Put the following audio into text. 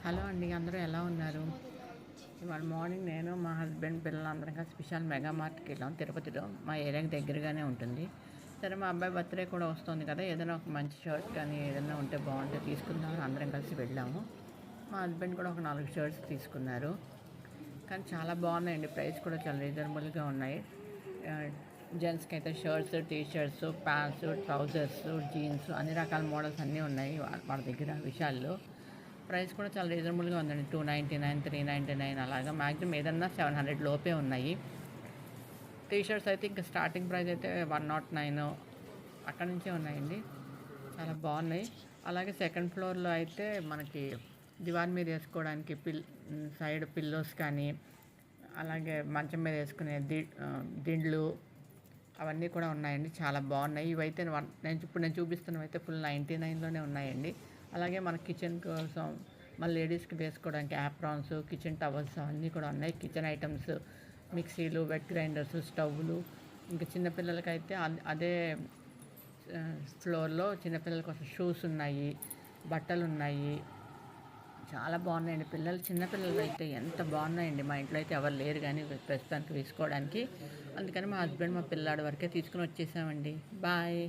Hello అండి, అందరూ ఎలా ఉన్నారు? ఇవాళ మార్నింగ్ నేను మా హస్బెండ్ పిల్లలందరం కలిసి స్పెషల్ మెగా మార్ట్కి వెళ్ళాం. తిరుపతిలో మా ఏరియాకి దగ్గరగానే ఉంటుంది. సరే, మా అబ్బాయి బర్త్డే కూడా వస్తుంది కదా, ఏదైనా ఒక మంచి షర్ట్ కానీ ఏదైనా ఉంటే బాగుంటే తీసుకుందామని అందరం కలిసి వెళ్ళాము. మా హస్బెండ్ కూడా ఒక 4 షర్ట్స్ తీసుకున్నారు. కానీ చాలా బాగున్నాయండి, ప్రైస్ కూడా చాలా రీజనబుల్గా ఉన్నాయి. జెంట్స్కి అయితే shirts, T shirts, pants, trousers, jeans అన్ని రకాల మోడల్స్ అన్నీ ఉన్నాయి వాళ్ళ దగ్గర విషయాల్లో. ప్రైస్ కూడా చాలా రీజనబుల్గా ఉందండి. 299, 399 అలాగా. మ్యాక్సిమం ఏదన్నా 700 లోపే ఉన్నాయి. టీ షర్ట్స్ అయితే ఇంకా స్టార్టింగ్ ప్రైస్ అయితే 109 అక్కడి నుంచే ఉన్నాయండి. చాలా బాగున్నాయి. అలాగే సెకండ్ ఫ్లోర్లో అయితే మనకి దివాన్ మీద వేసుకోవడానికి సైడ్ పిల్లోస్ కానీ, అలాగే మంచం మీద వేసుకునే దిండ్లు అవన్నీ కూడా ఉన్నాయండి. చాలా బాగున్నాయి. ఇవైతే నేను చూపిస్తున్నవి అయితే ఫుల్ 99లోనే ఉన్నాయండి. అలాగే మన కిచెన్ కోసం మన లేడీస్కి వేసుకోవడానికి యాప్రాన్స్, కిచెన్ టవల్స్ అన్నీ కూడా ఉన్నాయి. కిచెన్ ఐటమ్స్, మిక్సీలు, వెట్ గ్రైండర్స్, స్టవ్లు. ఇంకా చిన్నపిల్లలకైతే అదే ఫ్లోర్లో చిన్నపిల్లల కోసం షూస్ ఉన్నాయి, బట్టలు ఉన్నాయి. చాలా బాగున్నాయండి. చిన్నపిల్లలు అయితే ఎంత బాగున్నాయండి. మా ఇంట్లో అయితే ఎవరు లేరు కానీ ప్రస్తుతానికి వేసుకోవడానికి. అందుకని మా హస్బెండ్ మా పిల్లాడి వరకే తీసుకుని వచ్చేసామండి. బాయ్.